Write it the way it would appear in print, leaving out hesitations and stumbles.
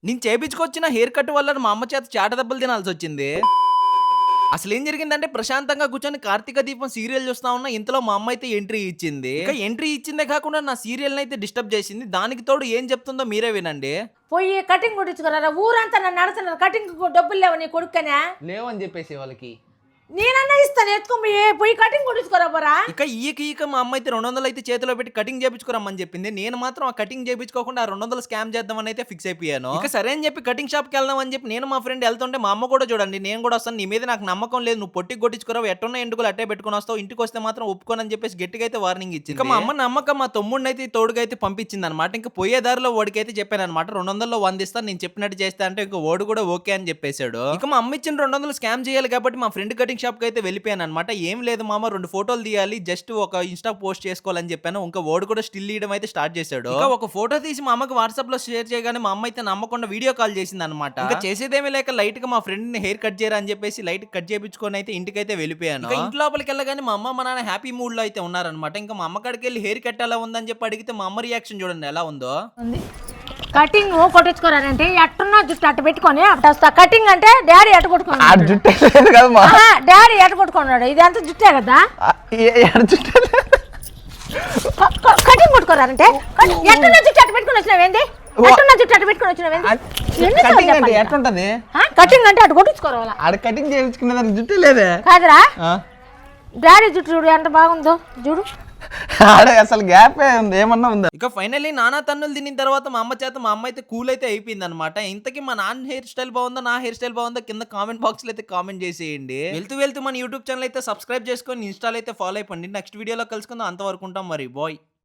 నేను చేపించుకొచ్చిన hair cut వల్ల మా అమ్మ చేత చాట దెబ్బలు తినాల్సొచ్చింది. అసలేం జరిగిందంటే ప్రశాంతంగా కూర్చొని 'కార్తీక దీపం' సీరియల్ చూస్తా ఉన్నా. ఇంతలో మా అమ్మ అయితే ఎంట్రీ ఇచ్చింది. ఇక ఎంట్రీ ఇచ్చిందే కాకుండా నా సీరియల్‌నయితే డిస్టర్బ్ చేసింది. దానికి తోడు ఏం చెప్తుందో మీరే వినండి. పోయి కటింగ్ కొట్టించుకున్నారా? ఊరంతా నన్ను అడుగుతున్నారు కటింగ్ డబ్బులు లేవు నీ కొడుకనే. లేవని చెప్పేసి వాళ్ళకి నేనన్నా ఇస్తాను ఎత్తుకొని పోయి కటింగ్ కొట్టించుకోరా పోరా. ఇక ఈక మా అమ్మ అయితే 200 అయితే చేతిలో పెట్టి కటింగ్ చేపించుకోరమ్మని చెప్పింది. నేను మాత్రం ఆ కటింగ్ చేపించుకోకుండా ఆ 200 స్కామ్ చేద్దామని అయితే ఫిక్స్ అయిపోయాను. ఇక సరే అని చెప్పి కటింగ్ షాప్‌కి వెళ్దాం అని చెప్పి నేను మా ఫ్రెండ్ వెళ్తుంటే మా అమ్మ కూడా చూడండి నేను కూడా వస్తాను. నీ మీద నాకు నమ్మకం లేదు. నువ్వు పొట్టికి కొట్టించుకోరావు. ఎట్టున్న ఎంటుకలు అట్టే పెట్టుకొని వస్తావు. ఇంటికి వస్తే మాత్రం ఒప్పుకోనని చెప్పేసి గట్టిగా అయితే వార్నింగ్ ఇచ్చింది. ఇక మా అమ్మ నమ్మకం మా తమ్ముడిని అయితే తోడుగా అయితే పంపించిందనమాట. ఇంకా పోయే దారిలో వాడికైతే చెప్పాననమాట. 200లో 100 ఇస్తాను నేను చెప్పినట్టు చేస్తా అంటే ఇంక వాడు కూడా ఓకే అని చెప్పేశాడు. ఇక మా అమ్మ ఇచ్చిన 200 స్కామ్ చేయాలి కాబట్టి మా ఫ్రెండ్ కటింగ్ షాప్‌కి అయితే వెళ్ళిపోయాను అనమాట. ఏం లేదు మామ 2 ఫోటోలు తీయాలి. జస్ట్ ఒక ఇన్‌స్టా పోస్ట్ చేసుకోవాలని చెప్పాను. ఇంకా వాడు కూడా స్టిల్ ఇయడం అయితే స్టార్ట్ చేశాడు. ఇంకా ఒక ఫోటో తీసి మా అమ్మకి వాట్సాప్ లో షేర్ చేయగానే మా అమ్మ అయితే నమ్మకుండా వీడియో కాల్ చేసింది అనమాట. ఇంకా చేసేదేమీ లేక లైట్ గా మా ఫ్రెండ్ ని హెయిర్ కట్ చేయరా అని చెప్పేసి లైట్ కట్ చేయించుకొని అయితే ఇంటికైతే వెళ్ళిపోయాను. ఇంకా ఇంటి లోపలికి వెళ్ళగానే మా అమ్మ మా నాన్న హ్యాపీ మూడ్ లో అయితే ఉన్నారనమాట. ఇంకా మా అమ్మ కాడికి వెళ్ళి హెయిర్ కట్ ఎలా ఉందని చెప్పి అడిగితే మా అమ్మ రియాక్షన్ చూడండి ఎలా ఉందో. కటింగ్ కొట్టించుకోరానంటే ఎట్టున్నా జుట్టు అట్ట పెట్టుకొని అట్ట వస్తా. కటింగ్ అంటే డాడీ ఎట్ట కొట్టుకున్నాడు. డాడీ ఎట్ట కొట్టుకున్నాడు. ఇది అంత జుట్టే కదా. కటింగ్ కొట్టుకోరానంటే ఎట్టున్నా జుట్టు అట్ట పెట్టుకుని వచ్చినావేంది? ఎట్టున్నా జుట్టు అట్ట పెట్టుకుని వచ్చినావేంది? ఎట్లుంటది కటింగ్ అంటే అటు కొట్టించుకోవాలా? ఆడ కటింగ్ చేయించుకునే దానికి జుట్టు లేదే కాదురా డాడీ జుట్టు చూడు ఎంత బాగుందో చూడు. ఆడే అసలు గ్యాప్ ఉంది ఏమన్నా ఉందా? ఇక ఫైనల్లీ నానా తన్నులు తినిన తర్వాత మా అమ్మ చేత మా అమ్మ అయితే కూల్ అయితే అయిపోయింది అనమాట. ఇంతకీ మా నాన్న హెయిర్ స్టైల్ బాగుందో నా హెయిర్ స్టైల్ బాగుందో కింద కామెంట్ బాక్స్ లో అయితే కామెంట్ చేసేయండి. వెళ్తూ మన యూట్యూబ్ ఛానల్ అయితే సబ్స్క్రైబ్ చేసుకొని ఇన్స్టాల్ అయితే ఫాలో అయిపోండి. నెక్స్ట్ వీడియోలో కలుసుకుందాం. అంతవరకు ఉంటాం మరి బాయ్.